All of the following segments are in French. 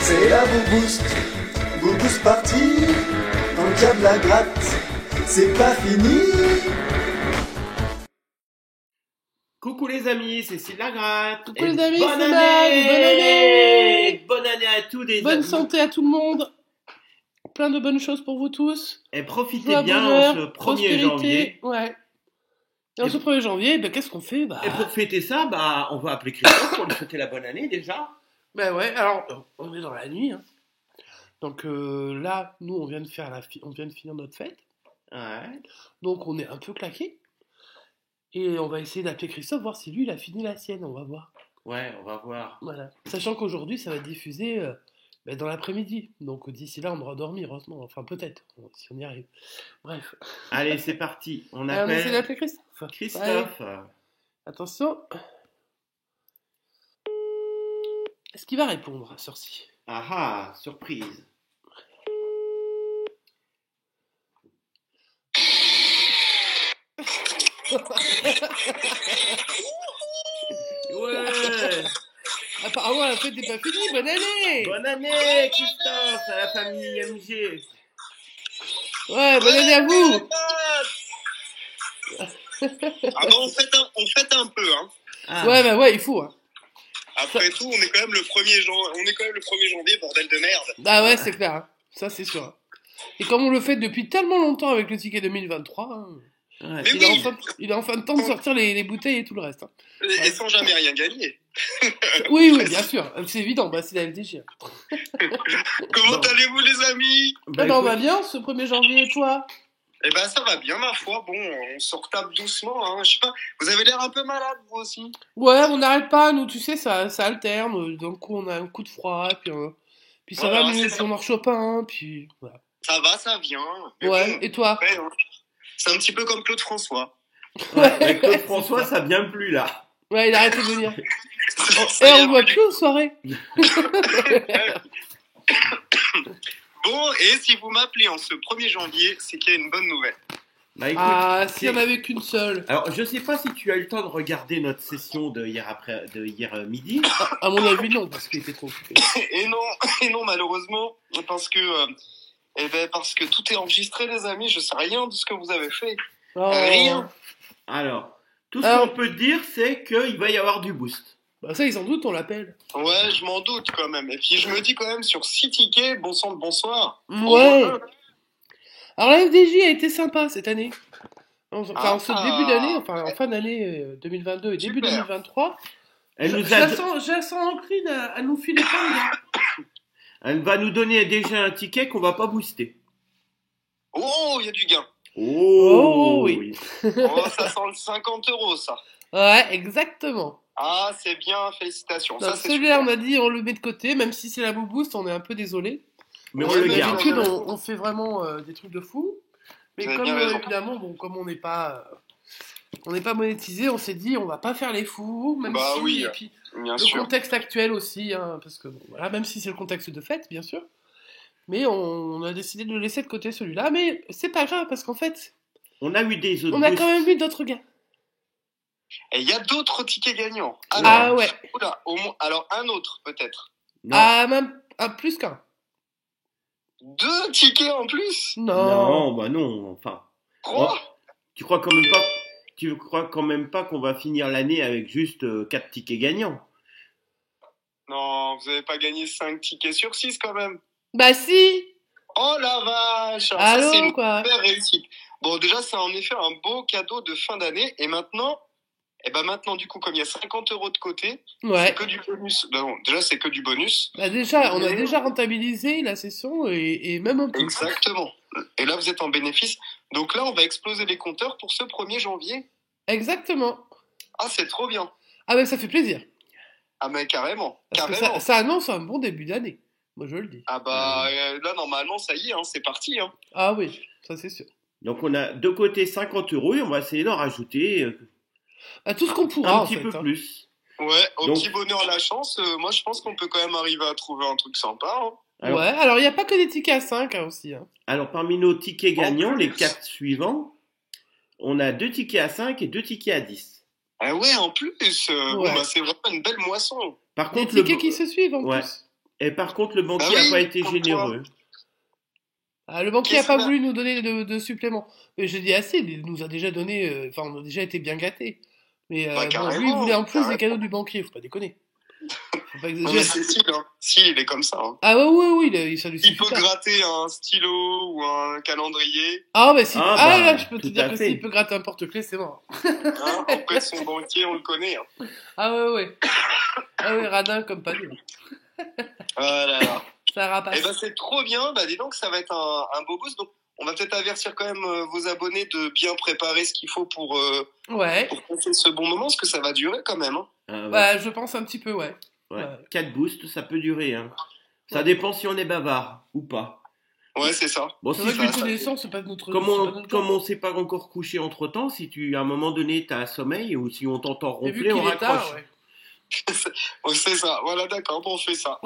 C'est la boubouste, boubouste partie, dans le diable la gratte, c'est pas fini. Coucou les amis, c'est Cécile Lagratte. Coucou les amis, bonne c'est année. Bonne année. Bonne année à tous les Bonne amis. santé à tout le monde. Plein de bonnes choses pour vous tous. Et profitez Joie, bien bonheur, en ce 1er prospérité. janvier. Ouais. Et en ce 1er janvier, qu'est-ce qu'on fait Et pour fêter ça, on va appeler Christophe pour lui souhaiter la bonne année déjà. Ouais, alors, on est dans la nuit. Hein. Donc là, nous, on vient de finir notre fête. Ouais. Donc on est un peu claqué. Et on va essayer d'appeler Christophe, voir si lui, il a fini la sienne. On va voir. Ouais, on va voir. Voilà. Sachant qu'aujourd'hui, ça va être diffusé dans l'après-midi. Donc d'ici là, on aura dormi, heureusement. Enfin, peut-être, si on y arrive. Bref. Allez, c'est parti. On On essaie appelle d'appeler Christophe. Christophe. Ouais. Attention. Est-ce qu'il va répondre, Sursi? Ah, surprise. Ouais. Apparemment, la fête n'est pas finie. Bonne année. Bonne année, Christophe, à la famille MG. Ouais, bonne année à vous. Ah bon, on fête un peu, hein. Ah. Ouais, il faut. Hein. Après tout, on est quand même le 1er janvier, bordel de merde. Ah ouais, c'est clair. Hein. Ça, c'est sûr. Et comme on le fait depuis tellement longtemps avec le ticket 2023, hein, Ouais. Mais il est enfin de temps de sortir les bouteilles et tout le reste. Hein. Et sans jamais rien gagner. Oui, bien sûr. C'est évident, c'est la FDJ. Hein. Comment allez-vous, les amis? On va bien ce 1er janvier, et toi? Eh ben, ça va bien, ma foi. Bon, on se retape doucement, hein. Je sais pas, vous avez l'air un peu malade, vous aussi? Ouais, on n'arrête pas, nous, tu sais, ça alterne. D'un coup, on a un coup de froid, puis ça Voilà, va mieux, c'est puis on en rechope un, puis voilà. Ça va, ça vient. Mais Ouais, bon, et toi? après, hein, c'est un petit peu comme Claude François. Ouais, avec Claude François, ça vient plus là. Ouais, il a arrêté de venir. Ça y on est, le voit plus aux soirées. Bon, et si vous m'appelez en ce 1er janvier, c'est qu'il y a une bonne nouvelle. Bah écoute, Ah, s'il n'y en avait qu'une seule. alors je sais pas si tu as eu le temps de regarder notre session de hier midi. À mon avis, non, parce qu'il était trop occupé. Et non, malheureusement, parce que tout est enregistré, les amis. Je sais rien de ce que vous avez fait. Oh. Rien. Alors, tout ce Alors- qu'on peut dire, c'est qu'il va y avoir du boost. Bah ça, ils s'en doutent, on l'appelle. Ouais, je m'en doute quand même. Et puis je me dis quand même sur 6 tickets, bon sang de bonsoir. Ouais. Alors la FDJ a été sympa cette année. Enfin, en ce Ah. début d'année, enfin en fin d'année 2022 et début Super. 2023, Elle je nous la a, sens encline à nous filer plein de gars. elle va nous donner déjà un ticket qu'on va pas booster. Oh, il y a du gain. Oh, oui. Oh, ça sent le 50 €, ça. Ouais, exactement. Ah, c'est bien, félicitations. Donc, Ça, c'est celui-là, super. on a dit, on le met de côté, même si c'est la boost, on est un peu désolé. Mais on Ouais, le mais garde. D'habitude, on fait vraiment des trucs de fou. Mais Vous avez comme bien raison. évidemment, comme on n'est pas monétisé, on s'est dit, on va pas faire les fous, même Bah si, oui, et puis Bien le sûr. contexte actuel aussi, hein, parce que bon, voilà, même si c'est le contexte de fête, bien sûr. Mais on a décidé de le laisser de côté celui-là, mais c'est pas grave parce qu'en fait, On a eu des autres on a boosts. quand même eu d'autres gars. Et il y a d'autres tickets gagnants. Ah ouais, Oula, alors un autre peut-être. Non. même plus qu'un. 2 tickets en plus. Non, bah non, enfin. 3. Tu crois quand même pas qu'on va finir l'année avec juste 4 tickets gagnants? Non, vous avez pas gagné 5 tickets sur 6 quand même. Bah si. Oh la vache. Ça, Allô, c'est une quoi. super réussite. Bon, déjà, c'est en effet un beau cadeau de fin d'année. Et maintenant, du coup, comme il y a 50 € de côté, Ouais. c'est que du bonus. Non, déjà, c'est que du bonus. Bah déjà, on a déjà rentabilisé la session et même un peu. Exactement. Et là, vous êtes en bénéfice. Donc là, on va exploser les compteurs pour ce 1er janvier. Exactement. Ah, c'est trop bien. Ah bah ça fait plaisir. Ah, mais carrément. Parce que Carrément. ça annonce un bon début d'année. Moi je le dis. Ah bah, là, normalement, ça y est, hein, c'est parti. Hein. Ah oui, ça c'est sûr. Donc on a de côté 50 € et on va essayer d'en rajouter Bah, tout ce qu'on pourra un en petit fait. peu Hein. plus. Ouais, au Donc- petit bonheur la chance, moi je pense qu'on peut quand même arriver à trouver un truc sympa. Hein. Alors, Ouais, alors il n'y a pas que des tickets à 5 hein, aussi. Hein. alors parmi nos tickets gagnants, plus. les 4 suivants, on a 2 tickets à 5 et 2 tickets à 10. Ah ouais, en plus, Ouais. bon, bah, c'est vraiment une belle moisson. Par Des contre, tickets qui se suivent en Ouais. plus. Et par contre, le banquier Bah oui, n'a pas été comme généreux. Ah, le banquier n'a Qu'est-ce pas qu'il a- voulu nous donner de supplément. Mais j'ai dit assez, il nous a déjà donné. Enfin, on a déjà été bien gâtés. Mais Bah, bon, lui, il voulait en plus carrément. des cadeaux du banquier, faut pas déconner. Faut pas Non, mais exagérer. c'est Style, hein. Si, il est comme ça. Hein. Ah, ouais, ouais, oui, ça lui Il suffit peut pas. gratter un stylo ou un calendrier Ah, bah, si. Ah, Ah, bah, là, je peux te tout dire à que fait. s'il peut gratter un porte-clés, c'est mort. hein, auprès de son banquier, on le connaît. Hein. Ah, ouais, ouais. Ah, ouais, radin comme pas deux. Ah là là. Ça rapace. Eh ben c'est trop bien. Bah dis donc, ça va être un beau boost. Donc on va peut-être avertir quand même vos abonnés de bien préparer ce qu'il faut Ouais. pour passer ce bon moment, parce que ça va durer quand même. Hein. Ah, ouais. Bah, je pense un petit peu, ouais. Ouais. ouais. 4 boosts, ça peut durer. Hein. Ça Ouais. dépend si on est bavard ou pas. Ouais, c'est ça. Bon, C'est si vrai que ça, les ça- connaissances, c'est pas notre. comme c'est pas on notre comme genre. on s'est pas encore couché entre temps, si tu à un moment donné t'as un sommeil ou si on t'entend Et vu ronfler, on qu'il est raccroche. tard, ouais. Ouais, c'est ça. Voilà, d'accord. Bon, on fait ça.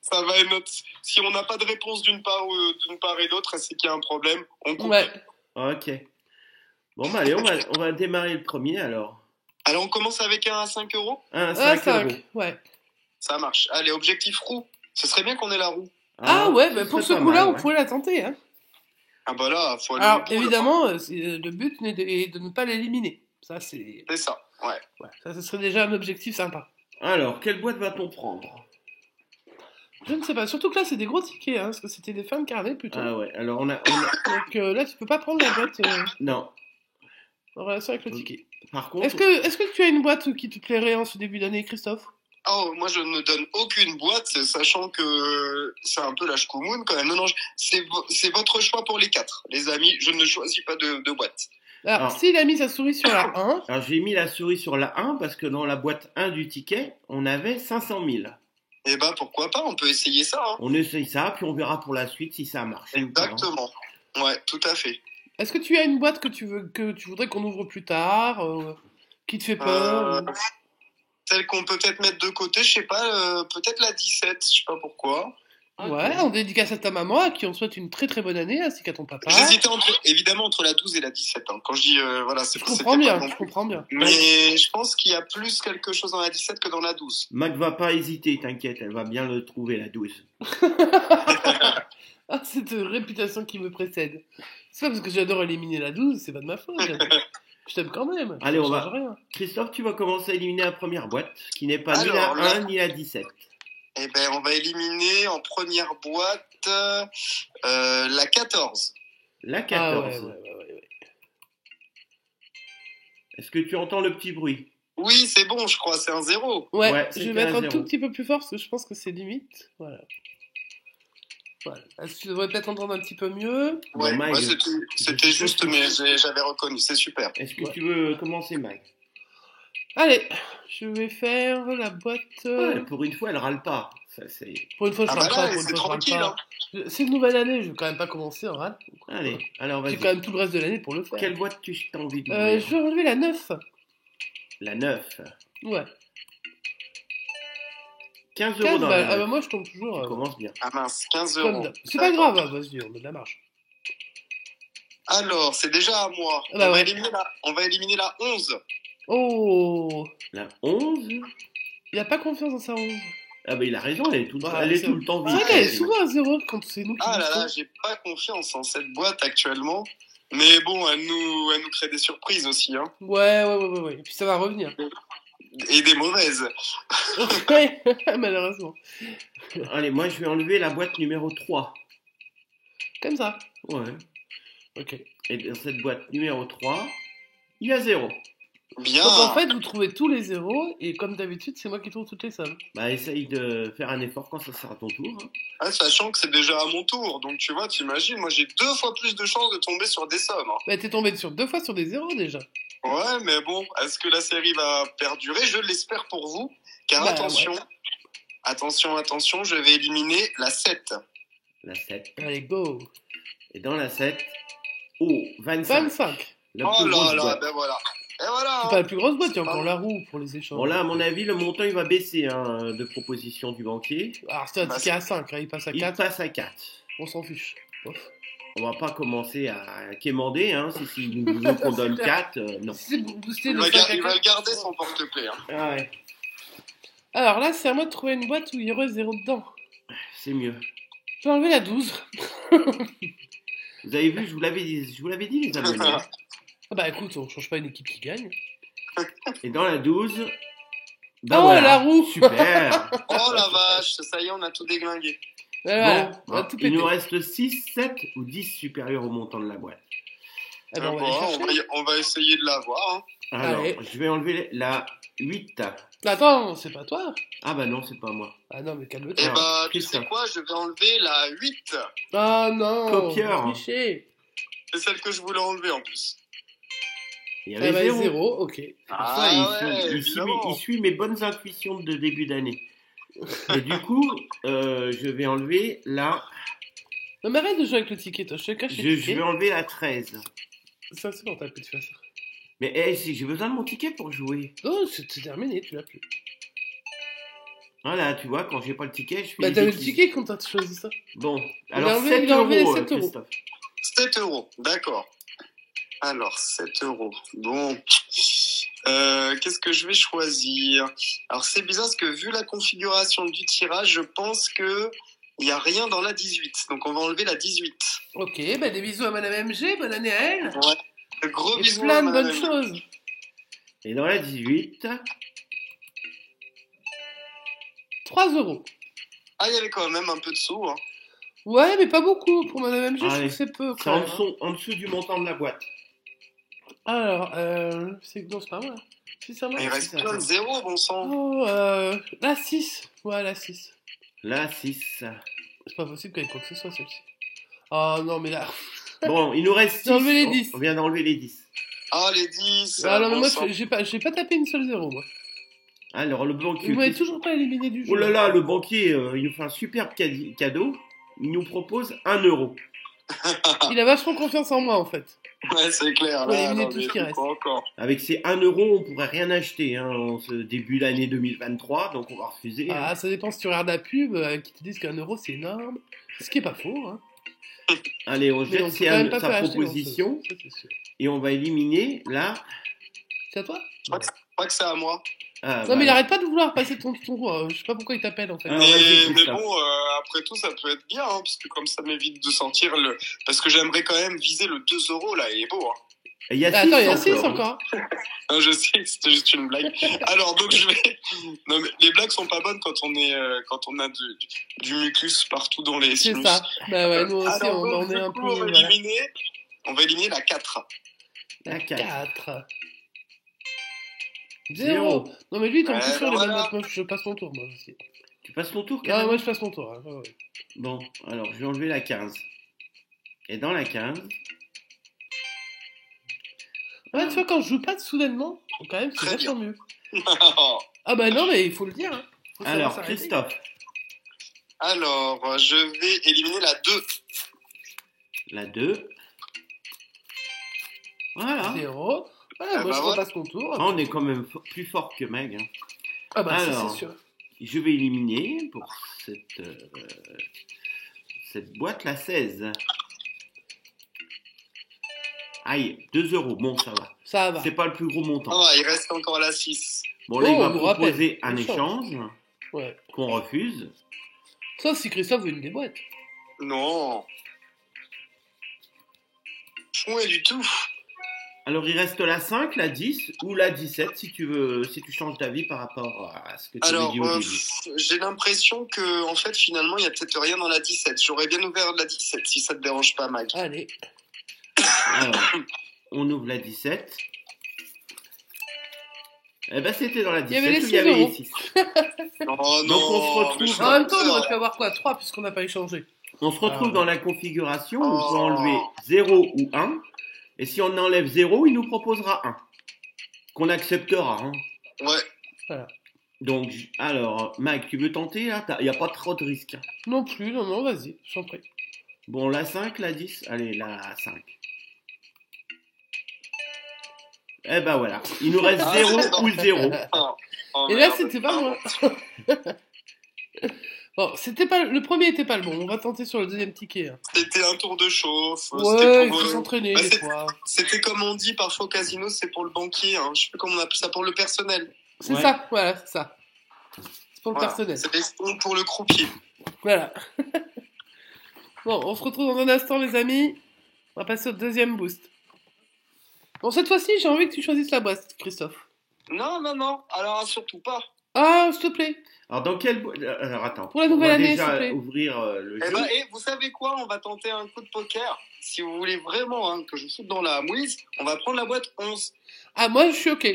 Ça va être notre. Si on n'a pas de réponse d'une part et d'autre, c'est qu'il y a un problème. On coupe. Ouais. Ok. Bon, bah allez, on va démarrer le premier alors. Alors on commence avec un à 5 euros. Un Ah, 5 euros. 5. Ouais. Ça marche. Allez, objectif roue. Ce serait bien qu'on ait la roue. Ah, ouais, bah, ce pour ce serait pas coup-là, mal, on ouais. pourrait la tenter, hein. Ah bah là, faut aller Alors, au bout, évidemment, le but est de ne pas l'éliminer. Ça, c'est. C'est ça. Ouais. Ouais, ça, ce serait déjà un objectif sympa. Alors, quelle boîte va-t-on prendre? Je ne sais pas. Surtout que là, c'est des gros tickets, hein, parce que c'était des fins de carnet plutôt. Ah ouais, alors Donc là, tu peux pas prendre la boîte non. en relation avec le ticket. Par contre, Est-ce que tu as une boîte qui te plairait en ce début d'année, Christophe? Oh, moi je ne donne aucune boîte, sachant que c'est un peu la chkoumoun quand même. Non, non, c'est votre choix pour les 4, les amis. Je ne choisis pas de boîte. Alors, Alors. s'il a mis sa souris sur la 1, alors j'ai mis la souris sur la 1 parce que dans la boîte 1 du ticket, on avait 500 000. Eh ben pourquoi pas, on peut essayer ça. Hein. On essaye ça, puis on verra pour la suite si ça marche. Exactement. Ouais, tout à fait. est-ce que tu as une boîte que tu voudrais qu'on ouvre plus tard, qui te fait peur Celle qu'on peut peut-être mettre de côté, je sais pas, peut-être la 17, je sais pas pourquoi. Ouais, on dédicace à ta maman, à qui on souhaite une très très bonne année, ainsi qu'à ton papa. J'hésitais évidemment entre la 12 et la 17. Hein. Quand je dis, voilà, c'est Je comprends bien, je comprends bien. Mais je pense qu'il y a plus quelque chose dans la 17 que dans la 12. Mac va pas hésiter, t'inquiète, elle va bien le trouver la 12. Ah, cette réputation qui me précède. C'est pas parce que j'adore éliminer la 12, c'est pas de ma faute. Je t'aime quand même. Allez, ça on va- change rien. Christophe, tu vas commencer à éliminer la première boîte, qui n'est pas Alors, ni la là- 1 ni la 17. Eh ben, on va éliminer en première boîte la 14. La 14. Ah ouais. Est-ce que tu entends le petit bruit? Oui, c'est bon, je crois, c'est un 0. Ouais, Ouais, je c'était vais mettre un un 0. tout petit peu plus fort parce que je pense que c'est limite. Voilà. Est-ce que tu devrais peut-être entendre un petit peu mieux? Ouais, Mike, ouais, c'était juste, mais j'avais reconnu, c'est super. Est-ce que Ouais. tu veux commencer, Mike? Allez, je vais faire la boîte. Ouais, pour une fois, elle râle pas. Ça, c'est... Pour une fois, je Ah râle bah pas. là, Pour une c'est fois, je râle tranquille. pas. Hein. C'est une nouvelle année, je vais quand même pas commencer en râle. Allez, alors J'ai vas-y. quand même tout le reste de l'année pour le faire. Quelle boîte tu as envie d'ouvrir? Je vais enlever la 9. La 9. Ouais. 15 euros 15 dans balles. la Ah bah 9. moi, je tombe toujours. Tu commences bien. Ah mince, 15 Comme euros. d'hab. C'est pas grave, hein, vas-y, on met de la marge. Alors, c'est déjà à moi. Ah bah on, ouais. va éliminer la 11. Oh, La 11. il a pas confiance dans sa 11. Ah bah il a raison, elle est tout, Ouais, elle est c'est- tout le temps C'est vide. vrai qu'elle est souvent à 0 quand c'est nous qui Ah nous là là, faut. j'ai pas confiance en cette boîte actuellement. Mais bon, elle nous crée des surprises aussi. Hein. Ouais. Et puis ça va revenir. Et des mauvaises. Ouais, malheureusement. Allez, moi je vais enlever la boîte numéro 3. Comme ça. Ouais. Ok. Et dans cette boîte numéro 3, il y a 0. Bien. Donc en fait, vous trouvez tous les zéros, et comme d'habitude, c'est moi qui trouve toutes les sommes. Bah essaye de faire un effort quand ça sera ton tour. Hein. Ah, sachant que c'est déjà à mon tour. Donc tu vois, t'imagines, moi j'ai 2 fois plus de chances de tomber sur des sommes. Hein. Bah, t'es tombé sur 2 fois sur des zéros déjà. Ouais, mais bon, est-ce que la série va perdurer? Je l'espère pour vous. Car Bah, attention, attention, je vais éliminer la 7. La 7. Allez, go. Et dans la 7, oh, 25. 25. La Oh plus là grosse là, boîte. ben voilà. Et voilà. C'est pas la plus grosse boîte, il y a encore la roue pour les échanges. Bon là, à mon avis, le montant il va baisser hein, de proposition du banquier. Alors c'est un Bah, ticket à 5, il passe à Il 4, passe à 4. on s'en fiche. Ouf. On va pas commencer à quémander, hein, si nous voulons qu'on donne 4, non. Si c'est boosté Il de va, 5 à il va 4. garder son porte-clés. Hein. Ah ouais. Alors là, c'est à moi de trouver une boîte où il y aurait 0 dedans. C'est mieux. Je vais enlever la 12. Vous avez vu, je vous l'avais dit, les abonnés. Ah bah écoute, on change pas une équipe qui gagne. Et dans la 12... Oh, la roue. Super. Oh la vache, ça y est, on a tout déglingué. Voilà, Bon, on a tout il pété. nous reste 6, 7 ou 10 supérieurs au montant de la boîte. Ah bah, on va Bon, les chercher. on va essayer de l'avoir. Hein. Alors, Allez. je vais enlever la 8. Attends, c'est pas toi. Ah bah non, c'est pas moi. Ah non, mais Et calme-toi. Alors, bah, tu Christophe. sais quoi, je vais enlever la 8. Ah non. Copieur. Triché. C'est celle que je voulais enlever en plus. Il y Ah avait bah 0. 0, ok. Ça, évidemment. il suit mes bonnes intuitions de début d'année. Et du coup, je vais enlever la... Non mais arrête de jouer avec le ticket, toi. Je te cache le Je ticket. vais enlever la 13. Ça c'est bon, t'as pu te faire ça. Mais si j'ai besoin de mon ticket pour jouer. Non, c'est terminé, tu l'as plus. Voilà, tu vois, quand j'ai pas le ticket, je fais Bah des t'avais le bêtises. ticket quand t'as choisi ça. Bon, a alors enlevé- 7 il a enlevé les euros, 7 euros. Christophe. 7 euros, d'accord. Alors, 7 euros. Bon. Qu'est-ce que je vais choisir? Alors, c'est bizarre parce que vu la configuration du tirage, je pense que il n'y a rien dans la 18. Donc, on va enlever la 18. Ok, bah des bisous à Madame MG, bonne année à elle. Ouais. Gros Et bisous. plein à de bonnes madame. choses. Et dans la 18, 3 euros. Ah, il y avait quand même un peu de sous. Hein. Ouais, mais pas beaucoup. Pour Madame MG, je trouve Allez. que c'est peu c'est quand même. Hein. en dessous du montant de la boîte. Alors, c'est... Non, c'est pas moi. Si, c'est moi. Il reste plein de zéros, bon sang. Oh, la 6. Ouais, la 6. La 6. C'est pas possible qu'il y ait quoi que ce soit, celle-ci. Oh non, mais là... Bon, il nous reste 6. J'ai enlevé les 10. On vient d'enlever les 10. Ah, les 10. Ah non, mais bon moi, sang. j'ai pas tapé une seule 0, moi. Alors, le banquier. Vous m'avez toujours pas éliminé du jeu. Oh là là, le banquier, il nous fait un superbe cadeau. Il nous propose 1 euro. Il a vachement confiance en moi, en fait. Ouais, c'est clair. Faut Là, éliminer non, tout mais ce qui faut reste. pas encore. Avec ces 1 euro, on pourrait rien acheter hein, en ce début d'année 2023, donc on va refuser. hein. Ah, ça dépend si tu regardes la pub, qui te disent qu'un euro, c'est énorme. Ce qui est pas faux, hein. Allez, on Mais jette on peut quand même pas sa faire acheter proposition grand-chose, ça, c'est sûr. et on va éliminer là. C'est à toi? Je crois que c'est à moi. Ah, Non, mais il arrête pas de vouloir passer ton tour. Je sais pas pourquoi il t'appelle, en fait. Ah, vas-y, Mais Christophe. bon, après tout, ça peut être bien, hein, parce que comme ça m'évite de sentir le. Parce que j'aimerais quand même viser le 2 euros, là, il est beau. Hein. Il y a Ah, 6 attends, il y a 6 encore. encore. Ah, je sais que c'était juste une blague. Alors, donc je vais. Non, mais les blagues sont pas bonnes quand on est, quand on a du mucus partout dans les C'est sinus. ça. Bah ouais, nous aussi, Alors, on donc, est du un coup, peu... on va voilà. éliminer la 4. La 4. 4. 0. 0. Non, mais lui, il tombe Ouais, tout sur les voilà. bonnes notes. Moi, je passe mon tour, moi aussi. Tu passes ton tour, Ah, carrément moi, je passe mon tour. Hein. Ouais, ouais. Bon, alors je vais enlever la 15. Et dans la 15, Ouais, tu vois, quand je joue pas soudainement, quand même, c'est Très vachement mieux. Ah bah non, mais il faut le dire. Hein. Faut savoir alors s'arrêter. Christophe, Alors, je vais éliminer la 2. la 2. Voilà. 0. Voilà, Ah moi, bah je voilà. repasse mon tour. Ah, on est quand même plus fort que Meg. hein. Ah bah, ça, Alors. c'est sûr. Je vais éliminer pour cette boîte la 16. Aïe, 2 euros. Bon, ça va. Ça va. C'est pas le plus gros montant. Ah, il reste encore la 6. Bon, là, Oh, il va on nous rappelle. proposer un Une chance. échange Ouais. qu'on refuse. Sauf si Christophe veut une des boîtes. Non. Ouais, du tout. Alors, il reste la 5, la 10 ou la 17 si tu veux, si tu changes d'avis par rapport à ce que tu avais Alors, dit au début. j'ai l'impression que, en fait, finalement, il y a peut-être rien dans la 17. J'aurais bien ouvert la 17, si ça te dérange pas, Mag. Allez. Alors, on ouvre la 17. Eh ben, c'était dans la 17 y avait les où il y avait 6 les euros. 6. Oh Donc, non, on se retrouve- mais je suis En même temps, on pas aurait sûr. pu avoir quoi 3 puisqu'on n'a pas échangé. On se retrouve Ah. dans la configuration où on peut Oh. enlever 0 ou 1. Et si on enlève 0, il nous proposera 1. Qu'on acceptera. hein. Ouais. Donc, alors, Mike, tu veux tenter là? Il n'y a pas trop de risques. hein. Non plus, non, vas-y, je t'en prie. Bon, la 5, la 10. Allez, la 5. Eh ben voilà. Il nous reste Ah, 0 c'est ou 0. Oh, Et là, merde. c'était pas moi. Bon, c'était pas le premier était pas le bon. On va tenter sur le deuxième ticket. Hein. C'était un tour de chauffe. Ouais, il pour, faut s'entraîner bah, des c'est- fois. C'était comme on dit parfois au casino, c'est pour le banquier. Hein. Je sais plus comment on appelle ça, pour le personnel. C'est Ouais. ça, voilà, c'est ça. C'est pour le Voilà. personnel. C'est l'espion pour le croupier. Voilà. Bon, on se retrouve dans un instant, les amis. On va passer au deuxième boost. Bon, cette fois-ci, j'ai envie que tu choisisses la boîte, Christophe. Non, non, non. Alors, surtout pas. Ah, s'il te plaît. Alors, dans quelle alors, attends. Pour la nouvelle On va année, déjà s'il te plaît. ouvrir le Eh jeu. ben, et vous savez quoi? On va tenter un coup de poker. Si vous voulez vraiment que je foute dans la mouise, on va prendre la boîte 11. Ah, moi, je suis OK.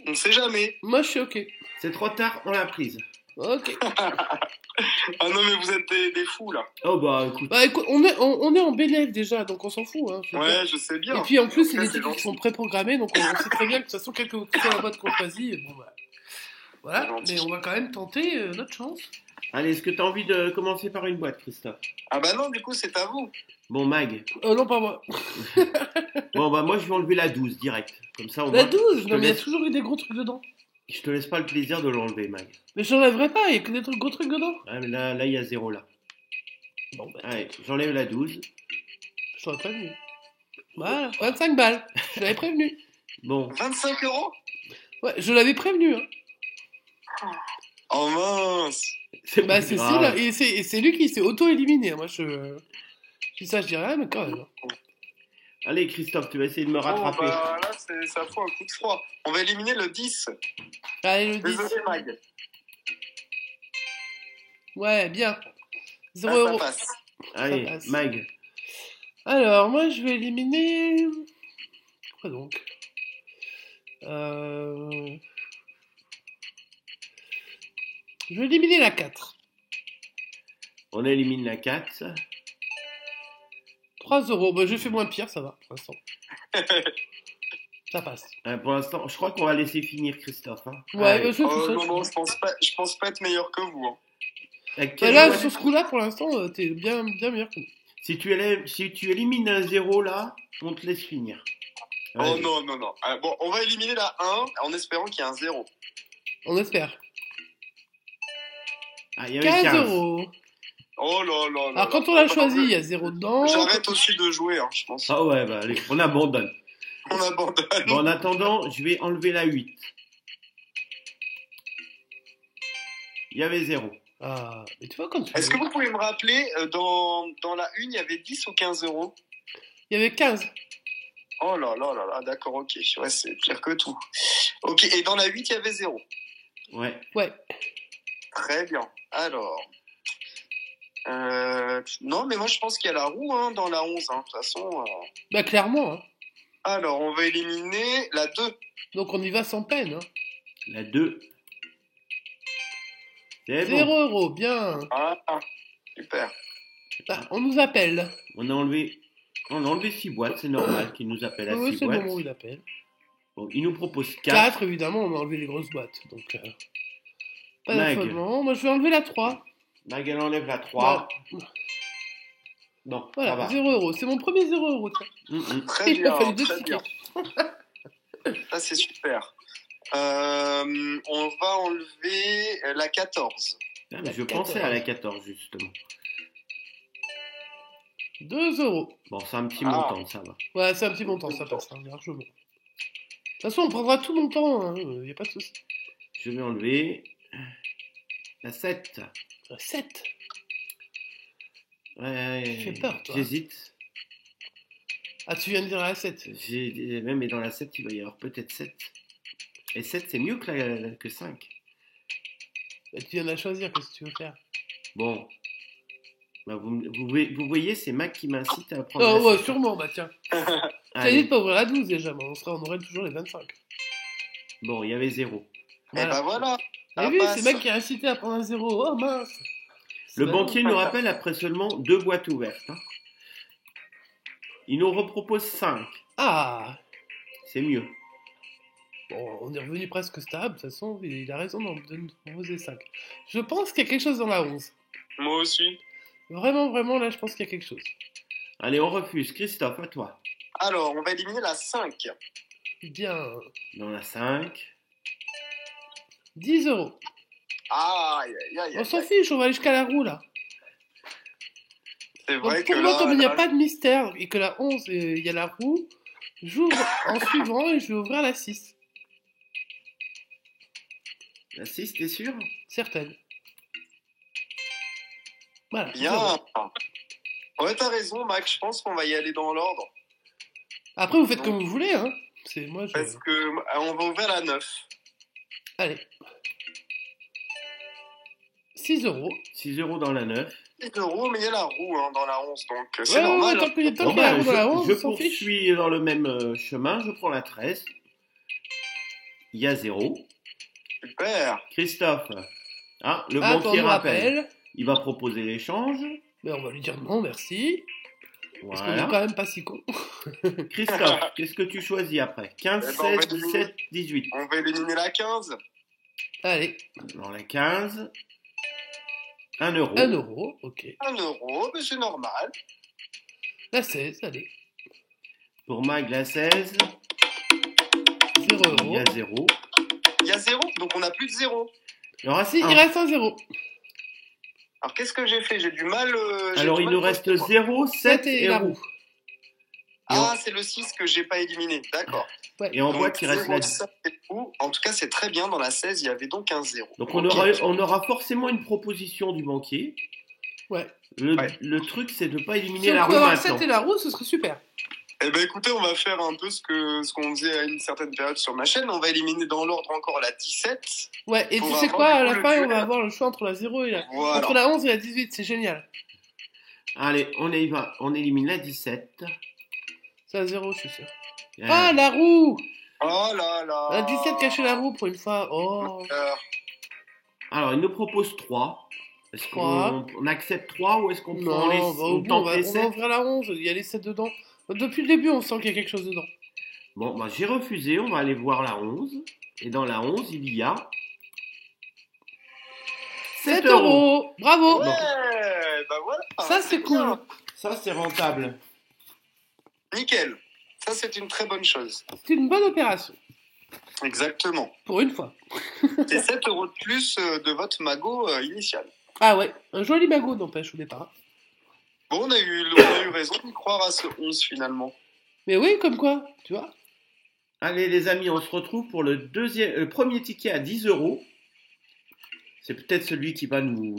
On sait jamais. Moi, je suis OK. C'est trop tard, on l'a prise. OK. Ah non, mais vous êtes des fous, là. Oh bah écoute, Bah, écoute, on est en bénéf déjà, donc on s'en fout. Hein, je veux dire. Ouais, je sais bien. Et puis, en plus, c'est Après, des c'est trucs qui gentil. sont préprogrammés, donc on sait très bien que de toute façon, quelle que soit la boîte qu'on choisit, bon, bah, C'est voilà. gentil. Mais on va quand même tenter notre chance. allez, est-ce que tu as envie de commencer par une boîte, Christophe? Ah bah non, du coup, c'est à vous. Bon, Mag. Non, pas moi. Bon, bah moi, je vais enlever la 12 direct. Comme ça, au La moins, 12, je te non, mais il y a laisse- toujours eu des gros trucs dedans. je te laisse pas le plaisir de l'enlever, Mag. Mais j'enlèverai pas, il y a que des gros trucs dedans. Ah, mais là, il y a 0 là. Bon, bah, Allez, j'enlève la 12. je t'aurais prévenu. Voilà, 25 balles. Je l'avais prévenu. Bon, 25 euros? Ouais, je l'avais prévenu. Hein. Oh mince. c'est Bah, pas c'est grave. là, et c'est lui qui s'est auto-éliminé. Moi, je dis ça, je dis rien, mais quand même. Allez, Christophe, tu vas essayer de me rattraper. Oh, bah là, ça fout un coup de froid. On va éliminer le 10. Allez, le 10. Désolé, Mag. Ouais, bien. 0 Ah, ça euros. passe. Allez, passe. Mag. Alors, moi, je vais éliminer. Quoi donc Je vais éliminer la 4. On élimine la 4. 3 euros. Bah, j'ai fait moins pire, ça va, pour l'instant. Ça passe. Pour l'instant, je crois qu'on va laisser finir Christophe. Hein. Ouais, Allez. bah, je fais tout ça. Non, non, je pense pas être meilleur que vous. Hein. Avec Bah, quelle là, boîte- sur ce coup-là, pour l'instant, t'es bien meilleur que nous. si tu élimines un 0 là, on te laisse finir. Oh Vas-y. non, non, non. Bon, on va éliminer la 1 en espérant qu'il y ait un 0. On espère. Ah, il y avait 15 15. euros. Oh là là là. Alors, quand là. on l'a Bah, choisi, il y a 0 dedans. J'arrête aussi de jouer, hein, je pense. Ah ouais, bah allez, on abandonne. On abandonne. Bon, en attendant, je vais enlever la 8. Il y avait 0. Ah, mais tu vois, comme tu Est-ce que veux. vous pouvez me rappeler, dans la 1, il y avait 10 ou 15 euros? Il y avait 15. Oh là là là là, d'accord, ok. Ouais, c'est pire que tout. Ok, et dans la 8, il y avait 0. Ouais. Ouais. Très bien. Alors. Non, mais moi je pense qu'il y a la roue hein, dans la 11. Hein, de toute façon. Bah, clairement. Hein. Alors, on va éliminer la 2. Donc, on y va sans peine. Hein. La 2. C'est 0 bon. euros, bien. Ah, super. Bah, on nous appelle. On a enlevé 6 boîtes, c'est normal qu'il nous appelle à Oui, 6 c'est le boîtes. moment où il appelle. Bon, il nous propose 4. 4, évidemment, on a enlevé les grosses boîtes. Donc, pas Mag. d'affolement. Moi, je vais enlever la 3. Mag, elle enlève la 3. Voilà, Non, ça voilà va. 0 euros. C'est mon premier 0 euros. Très Il m'a fallu bien, 2 très bien. tickets. Ça, c'est super. On va enlever la 14. Ah, mais La je 14. pensais à la 14, justement. 2 euros. Bon, c'est un petit Ah. montant, ça va. Ouais, c'est un petit montant, ça passe, hein, largement. De toute façon, on prendra tout montant, il n'y a pas de souci. Je vais enlever la 7. 7. Ouais, Tu fais peur, toi. j'hésite. Ah, tu viens de dire la 7. Même et dans la 7, il va y avoir peut-être 7. Et 7, c'est mieux que 5. Bah, tu viens de la choisir, qu'est-ce que tu veux faire? Bon. Bah, vous voyez, c'est Mac qui m'incite à prendre Oh, la ouais, 7. sûrement, bah tiens. T'as Allez. dit de pas ouvrir la 12 déjà, mais on aurait toujours les 25. Bon, il y avait 0. Et ben voilà. T'as ça vu, passe. c'est le mec qui a incité à prendre un 0. Oh mince. Le C'est banquier nous rappelle après seulement 2 boîtes ouvertes. Hein. Il nous repropose 5. Ah. C'est mieux. Bon, on est revenu presque stable, de toute façon, il a raison de nous proposer 5. Je pense qu'il y a quelque chose dans la 11. Moi aussi. Vraiment, vraiment, là, je pense qu'il y a quelque chose. Allez, on refuse. Christophe, à toi. Alors, on va éliminer la 5. Bien. Dans la 5. 10 euros. Aïe, aïe, aïe. On s'en fiche, on va aller jusqu'à la roue, là. C'est vrai Donc, que pour moi, là, comme il n'y a là, pas de mystère et que la 11, il y a la roue, j'ouvre en suivant et je vais ouvrir la 6. La 6, t'es sûr? Certaine. Voilà. Bien. 0. Ouais, t'as raison, Mac. Je pense qu'on va y aller dans l'ordre. Après, vous faites Donc, comme vous voulez, hein. C'est moi, je... Parce que on va ouvrir la 9. Allez. 6 euros. 6 euros dans la 9. 10 euros, mais il y a la roue hein, dans la 11, donc c'est Ouais, normal. tant qu'il y a Bon, la ben, roue dans la 11, je on s'en fiche. poursuis dans le même chemin. Je prends la 13. Il y a 0. Super. Christophe. Ah, le Attends, banquier on rappelle. rappelle. Il va proposer l'échange. Mais on va lui dire non, merci. Parce qu'on est quand Voilà. même pas si con. Christophe, qu'est-ce que tu choisis après? 15, Eh ben, on va 16, 17, 18. On va éliminer la 15. Allez, Dans la 15. 1 euro. 1 euro, ok. 1 euro, mais c'est normal. La 16, allez. Pour Mag, la 16. 0 Il euros. y a 0. Il y a 0, donc on n'a plus de 0. Il en reste Si, un. il reste un 0. Alors qu'est-ce que j'ai fait? J'ai du mal. Alors, il nous reste 0, 7 7 et et la roue. roue. Ah, c'est le 6 que j'ai pas éliminé. D'accord. Et en Donc, boîte, il reste 0, la 7 et roue. En tout cas, c'est très bien. Dans la 16, il y avait donc un 0. Donc, on, Ok. on aura forcément une proposition du banquier. Ouais. Le, le truc, c'est de ne pas Si éliminer on la peut roue avoir maintenant. 7 et la roue, ce serait super. Eh ben écoutez, on va faire un peu ce qu'on faisait à une certaine période sur ma chaîne. On va éliminer dans l'ordre encore la 17. Ouais, et Pour tu sais avoir, quoi, à du la coup, le fin, on duel. va avoir le choix entre la 0 et la... Voilà. Entre la 11 et la 18, c'est génial. Allez, on y va. On élimine la 17. C'est à 0, je suis sûr. Euh, Ah, la roue! Oh là là. La 17 cachait la roue pour une fois. Oh. Alors, il nous propose 3. Est-ce Trois. qu'on accepte 3 ou est-ce qu'on prend Non, les, on va au on bout, tente les on va 7? ouvrir la 11, il y a les 7 dedans. Depuis le début, on sent qu'il y a quelque chose dedans. Bon, bah, j'ai refusé. On va aller voir la 11. Et dans la 11, il y a 7 7 euros! Bravo! Ouais, Bon. bah voilà. Ça, c'est cool. bien. Ça, c'est rentable. Nickel. Ça, c'est une très bonne chose. C'est une bonne opération. Exactement. Pour une fois. C'est 7 euros de plus de votre magot initial. Ah ouais, un joli magot n'empêche au départ. Bon, on a eu raison de croire à ce 11 finalement. Mais oui, comme quoi, tu vois. Allez, les amis, on se retrouve pour le premier ticket à 10 euros. C'est peut-être celui qui va nous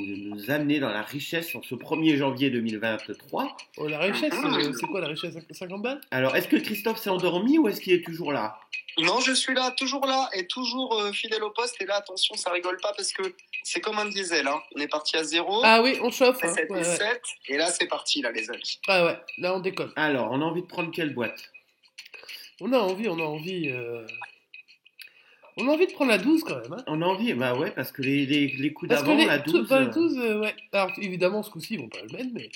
amener dans la richesse en ce 1er janvier 2023. Oh, la richesse, c'est quoi la richesse? 50 balles? Alors, est-ce que Christophe s'est endormi ou est-ce qu'il est toujours là? Non, je suis là, toujours là, et toujours fidèle au poste. Et là, attention, ça rigole pas parce que c'est comme un diesel. Hein. On est parti à 0, Ah oui, on chauffe. Hein. 7 Ouais, et ouais. 7, et là, c'est parti, là, les amis. Ah ouais, là on déconne. Alors, on a envie de prendre quelle boîte? On a envie. On a envie de prendre la 12 quand même. Hein. On a envie, bah ouais, parce que les coups Parce que d'avant, les, la 12... la 12, ouais. Alors évidemment, ce coup-ci, ils vont pas le mettre, mais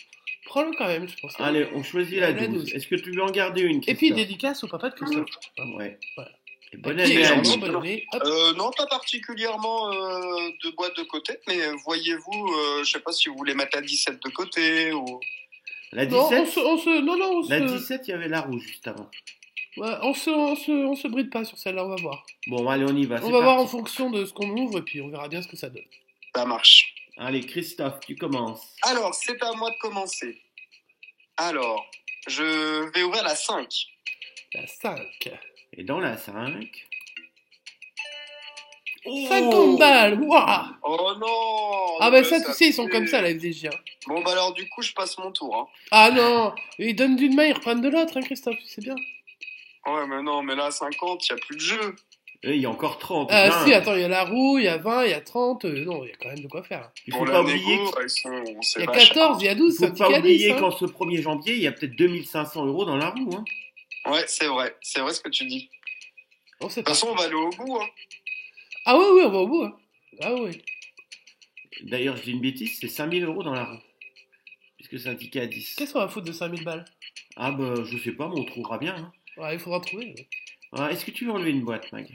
prends-le quand même, je pense. Allez, on choisit la La 12. 12. Est-ce que tu veux en garder une, Et puis Christophe? dédicace au papa de Christophe. Ouais. Voilà. Et bonne Et puis, année à également, lui. bonne année. Hop. Non, pas particulièrement de boîte de côté, mais voyez-vous, je sais pas si vous voulez mettre la 17 de côté ou... La Non, 17, on la se, 17, il y avait la rouge juste avant. ouais, on se bride pas sur celle-là, on va voir. Bon, allez, on y va. On c'est va voir en parti. fonction de ce qu'on ouvre et puis on verra bien ce que ça donne. Ça marche. Allez, Christophe, tu commences. Alors, c'est à moi de commencer. Alors, je vais ouvrir la 5. La 5. Et dans la 5... 50 balles, waouh! Oh non! Ah bah mais ça, tu sais, ils sont fait- comme ça, la FDJ. Hein. Bon, bah alors, du coup, je passe mon tour. Hein. Ah non! Ils donnent d'une main, ils reprennent de l'autre, hein, Christophe, c'est bien. Ouais, mais non, mais là, 50, il n'y a plus de jeu. Il y a encore 30. Ah 20. si, attends, il y a la roue, il y a 20, il y a 30, non, il y a quand même de quoi faire. Il Pour faut la pas oublier, négo, que- Il y a 14, il y a 12, il c'est un faut petit pas caddie, oublier ça. qu'en ce 1er janvier, il y a peut-être 2500 euros dans la roue. Hein. Ouais, c'est vrai ce que tu dis. De On sait toute pas. façon, on va aller au bout. Hein. Ah oui, oui, on va au bout. Hein. Ah oui. D'ailleurs, je dis une bêtise, c'est 5000 euros dans la roue. Puisque c'est un ticket à 10. Qu'est-ce qu'on va foutre de 5000 balles? Ah bah, je sais pas, mais on trouvera bien. Hein. Ouais, il faudra trouver. Ouais. Ah, est-ce que tu veux enlever une boîte, Mag?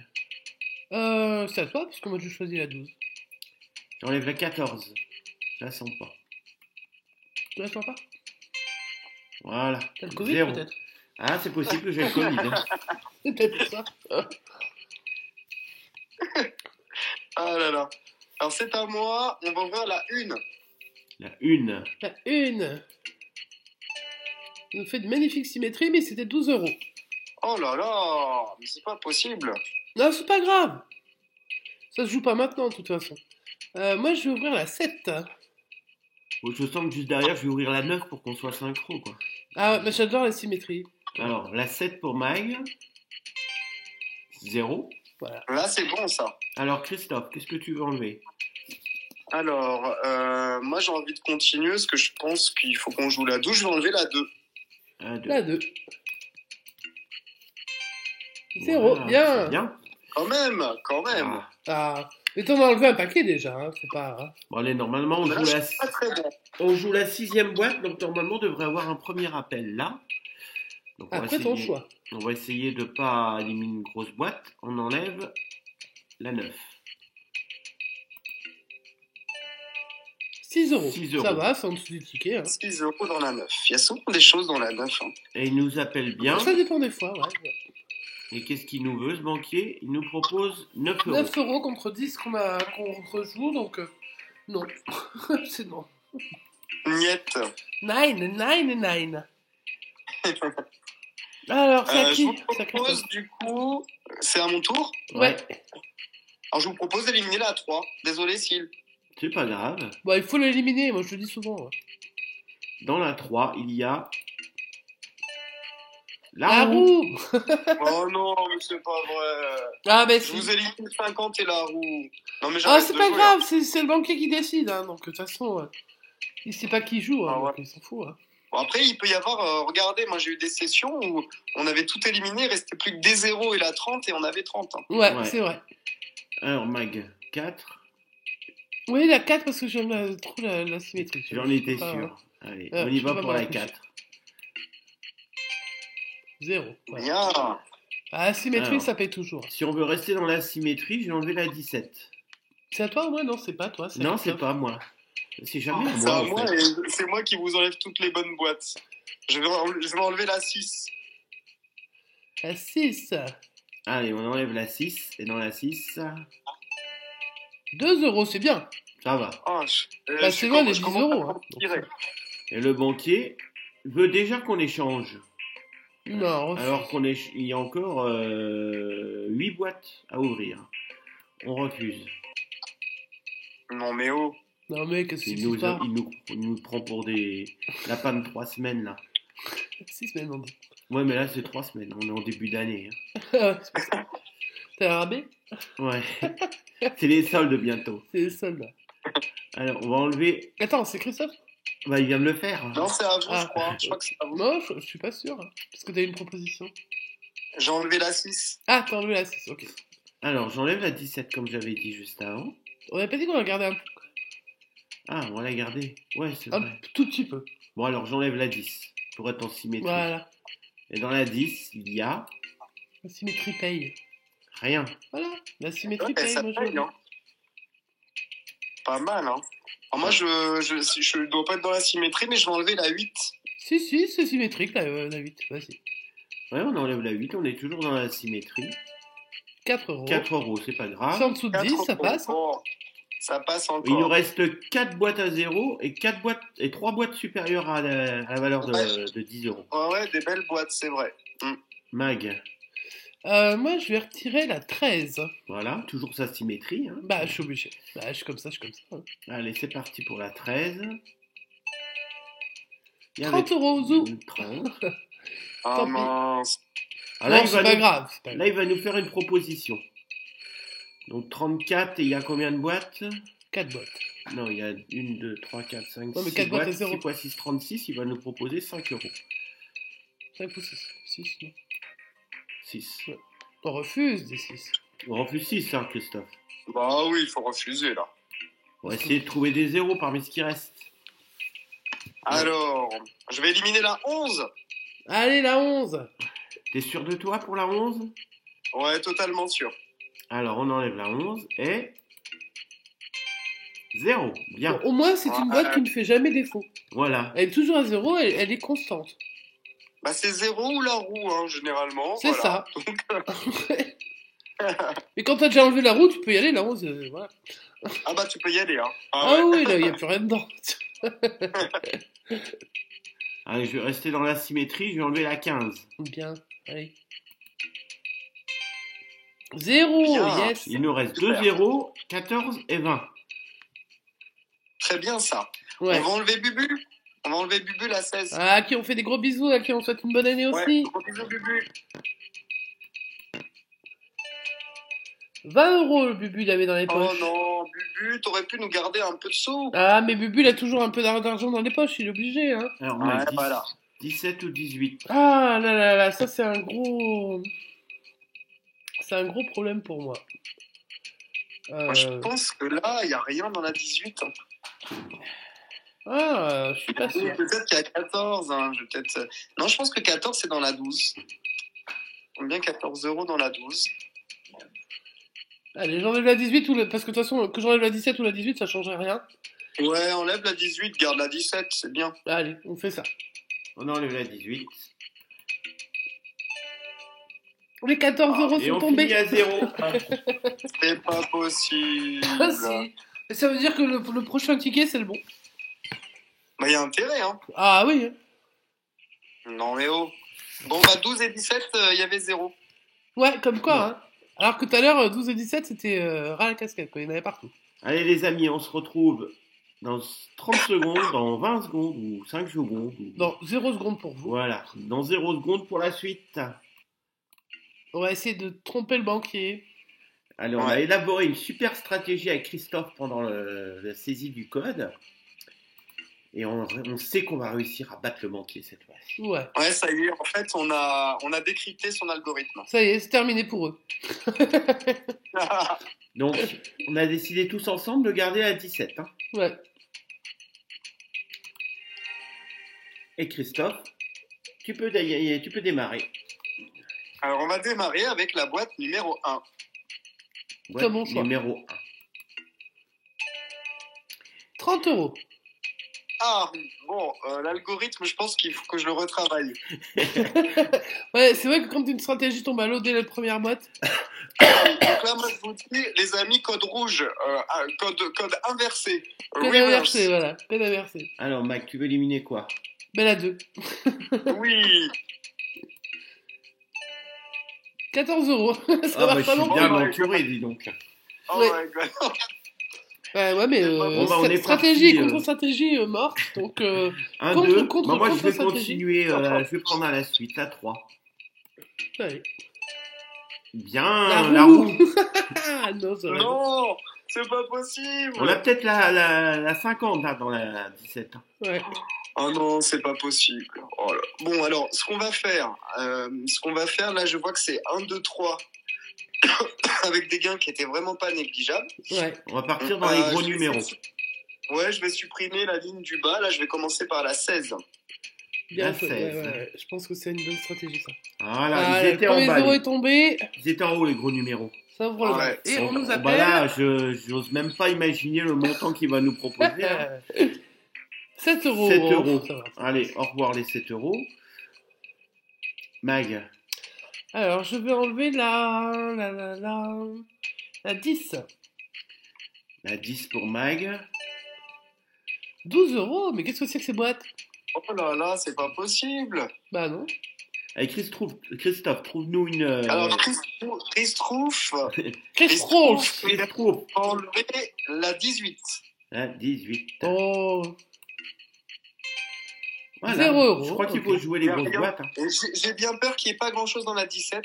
C'est à toi, parce que moi je choisis la 12. J'enlève la 14. Je la sens pas. Tu la sens pas? Voilà. T'as le Covid Zéro. peut-être? Ah, c'est possible que j'ai le Covid. Hein. C'est peut-être pour ça. Ah là là. Alors, c'est à moi. On va ouvrir la 1. La 1. La 1. Il nous fait de magnifiques symétries, mais c'était 12 euros. Oh là là. Mais c'est pas possible. Non, c'est pas grave. Ça se joue pas maintenant, de toute façon. Moi, je vais ouvrir la 7. Bon, je sens que juste derrière, je vais ouvrir la 9 pour qu'on soit synchro, quoi. Ah, mais j'adore la symétrie. Alors, la 7 pour Mag. 0. Voilà. Là, c'est bon, ça. Alors, Christophe, qu'est-ce que tu veux enlever? Alors, moi, j'ai envie de continuer parce que je pense qu'il faut qu'on joue la 12. Je vais enlever la 2. La 2. La 2. 0, Voilà, bien. c'est bien. Quand même. Ah. Ah, mais t'en as enlevé un paquet déjà, hein, faut pas... Hein. Bon, allez, normalement, Là, je suis pas très bon. on joue la 6e boîte, donc normalement, on devrait avoir un premier appel là. Donc, on va Après ton essayer- choix. On va essayer de pas éliminer une grosse boîte. On enlève la 9. 6 euros. 6 euros. Ça va, c'est en dessous du ticket. Hein. 6 euros dans la 9. Il y a souvent des choses dans la 9. Hein. Et il nous appelle bien. Ça dépend des fois, ouais. Et qu'est-ce qu'il nous veut, ce banquier? Il nous propose 9 euros. 9 euros contre 10 qu'on rejoue, donc non. C'est non. Niette. 9. Alors, c'est à Je qui? vous C'est à propose, Christophe. du coup, c'est à mon tour. Ouais. Alors, je vous propose d'éliminer la 3. Désolé, Syl. C'est pas grave. Bon, il faut l'éliminer, moi je le dis souvent. Ouais. Dans la 3, il y a La roue. Oh non, mais c'est pas vrai. Ah, ben Je si. vous élimine 50 et la roue. Non, mais Ah, j'arrête c'est de pas jouer. grave, c'est le banquier qui décide, hein, donc de toute façon, il sait pas qui joue, hein, Ah ouais. donc il s'en fout. Hein. Bon, après, il peut y avoir, regardez, moi j'ai eu des sessions où on avait tout éliminé, il restait plus que des 0 et la 30 et on avait 30. Hein. Ouais, Ouais. c'est vrai. Alors, Mag, 4. Oui, la 4 parce que j'aime trop la symétrie. J'en étais Ah, sûr. Allez, Ah, on y je va peux pour pas la me 4. 0. Voilà. Bien. Ah, la symétrie, Alors. ça paye toujours. Si on veut rester dans la symétrie, je vais enlever la 17. C'est à toi ou moi? Non, c'est pas toi. Non, c'est Christophe. pas moi. C'est jamais C'est moi, à en moi fait. et c'est moi qui vous enlève toutes les bonnes boîtes. Je vais enlever la 6. La 6. Allez, on enlève la 6. Et dans la 6, 2 euros, c'est bien. ça va. Oh, Bah, c'est loin des 10 euros. Hein. Et le banquier veut déjà qu'on échange. Non, refuse. Alors il y a encore 8 boîtes à ouvrir. On refuse. Non mais oh. Non, mais qu'est-ce que Il c'est nous, pas il nous prend pour des lapins de 3 semaines là. 6 semaines, on dit. Ouais, mais là c'est 3 semaines. On est en début d'année. Hein. C'est pour ça. T'as un rabais? Ouais. C'est les soldes bientôt. C'est les soldes. Là. Alors on va enlever. Attends, c'est Christophe? Bah il vient de le faire. Non, c'est à vous, Ah. je crois. Je crois que c'est à vous. Non, je suis pas sûr. Hein, parce que t'as une proposition. J'ai enlevé la 6. Ah, t'as enlevé la 6, ok. Alors j'enlève la 17 comme j'avais dit juste avant. On avait pas dit qu'on la gardait Ah, on va la garder. Ouais, c'est un vrai. tout petit peu. Bon alors j'enlève la 10 pour être en symétrie. Voilà. Et dans la 10, il y a La symétrie paye. rien. Voilà, la symétrie Ouais, paye. ça moi, je paye, le dis. hein. Pas mal, hein. Alors moi, je dois pas être dans la symétrie, mais je vais enlever la 8. Si, c'est symétrique, la 8. Vas-y. Ouais, on enlève la 8, on est toujours dans la symétrie. 4 euros. 4 euros, c'est pas C'est grave. en dessous de 10, ça passe. Hein. Oh, ça passe encore. Il nous reste 4 boîtes à 0 et 3 boîtes supérieures à la valeur de 10 euros. Ouais, des belles boîtes, c'est vrai. Mag, Moi, je vais retirer la 13. voilà, toujours sa symétrie. Hein. Bah, je suis obligé. Bah, je suis comme ça. Hein. Allez, c'est parti pour la 13. Il y 30 avait- euros, zou. 30. Ah Tant pis. mince. Ah, là, Non, il c'est va pas nous- grave. C'est pas Là, grave. il va nous faire une proposition. Donc 34, et il y a combien de boîtes? 4 boîtes. Non, il y a 1, 2, 3, 4, 5, Ouais, mais 6 4 boîtes à boîtes. 0. 6 x 6, 36, il va nous proposer 5 euros. 5 ou 6. 6, non. 6. On refuse des 6. On refuse 6, hein, Christophe. Bah oui, il faut refuser, là. On va essayer de trouver des zéros parmi ce qui reste. Alors, je vais éliminer la 11. Allez, la 11. T'es sûr de toi pour la 11? Ouais, totalement sûr. Alors, on enlève la 11 et... 0. Bien. Bon, au moins, c'est une boîte qui ne fait jamais défaut. Voilà. Elle est toujours à 0, elle est constante. Bah c'est 0 ou la roue, hein, généralement. C'est voilà. Mais quand t'as déjà enlevé la roue, tu peux y aller, la 11. Voilà. Ah bah tu peux y aller, hein. Ah, ouais. oui, là, il n'y a plus rien dedans. Allez, je vais rester dans la symétrie, je vais enlever la 15. Bien, allez. 0, Bien. yes. Il nous reste Super. 2 0, 14 et 20. Très bien ça. Ouais. On va enlever Bubu. On va enlever Bubu la 16. À qui on fait des gros bisous, à qui on souhaite une bonne année Ouais, aussi. gros bisous Bubu. 20 € le Bubu, il avait dans les Oh poches. non, Bubu, t'aurais pu nous garder un peu de sous. Ah, mais Bubu, il a toujours un peu d'argent dans les poches, il est obligé, hein. Alors, on a Ouais, 10, voilà. 17 ou 18. Ah là là là, ça c'est un gros... C'est un gros problème pour moi. Moi, je pense que là, il n'y a rien dans la 18. Ah, je suis pas Oui, sûr. peut-être qu'il y a 14. Hein. Non, je pense que 14, c'est dans la 12. On bien 14 € dans la 12. Allez, j'enlève la 18 parce que de toute façon, que j'enlève la 17 ou la 18, ça changerait rien. Ouais, enlève la 18, garde la 17, c'est bien. Allez, on fait ça. On enlève la 18. Les 14 € Et sont on tombés. finit à 0. C'est pas possible. Ah si. Et ça veut dire que le prochain ticket, c'est le bon. Bah, il y a intérêt, hein. Ah oui. Non, mais oh. Bon, bah, 12 et 17, il y avait 0. Ouais, comme quoi, hein. Alors que tout à l'heure, 12 et 17, c'était ras à la casquette, quoi. Il y en avait partout. Allez les amis, on se retrouve dans 30 secondes, dans 20 secondes ou 5 secondes. Dans 0 secondes pour vous. Voilà, dans 0 secondes pour la suite. On va essayer de tromper le banquier. Allez, on a élaboré une super stratégie avec Christophe pendant la saisie du code. Et on sait qu'on va réussir à battre le banquier cette fois-ci. Ouais. Ouais, ça y est, en fait, on a décrypté son algorithme. Ça y est, c'est terminé pour eux. Donc, on a décidé tous ensemble de garder à 17. Hein. Ouais. Et Christophe, tu peux démarrer. Alors, on va démarrer avec la boîte numéro 1. Ouais, Très bon choix. numéro 1. 30 €. Ah, bon, l'algorithme, je pense qu'il faut que je le retravaille. Ouais, c'est vrai que quand une stratégie tombe à l'eau dès la première boîte. Donc là, moi, je vous dis, les amis, code rouge, code inversé. Code Reverse. inversé, voilà. Code inversé. Alors, Mac, tu veux éliminer quoi? Belle à 2. Oui. 14 €. Ça Ah, va bah, je pas suis non bien plus. entouré, dis donc. Oh Ouais. my god. Ouais, mais Bon, bah, on est stratégie parti, contre-stratégie morte. Donc, 1, Contre- 2. contre- Bah, moi, je vais contre-stratégie. continuer. Je vais prendre à la suite, la 3. allez. Bien, La la roue. roue. Ah non, ça va. Non, c'est pas possible. On a peut-être la 50 là, dans la 17. Hein. Ouais. Oh non, c'est pas possible. Oh là. Bon, alors, ce qu'on va faire, là, je vois que c'est 1, 2, 3, avec des gains qui étaient vraiment pas négligeables. Ouais. On va partir dans les gros numéros. Ouais, je vais supprimer la ligne du bas. Là, je vais commencer par la 16. Bien La fait. 16. Ouais. Je pense que c'est une bonne stratégie, ça. Voilà, Ah, ils le étaient en premier bas. zéro est tombé. Ils étaient en haut, les gros numéros. Ça ouvre le Ouais. bal. Et on nous Bah appelle. là, j'ose même pas imaginer le montant qu'il va nous proposer. Hein. 7 €. 7 euros. Ça va. Allez, au revoir les 7 euros. Mag, Alors, je vais enlever la 10. la 10 pour Mag. 12 €. Mais qu'est-ce que c'est que ces boîtes? Oh là là, c'est pas possible. Bah non. Allez, Christophe, trouve-nous une. Alors, Christophe, Christophe. enlever la 18. La 18. Oh. Voilà. 0 €. Je crois qu'il faut Ok. jouer les grosses boîtes. Hein. Et j'ai bien peur qu'il n'y ait pas grand-chose dans la 17.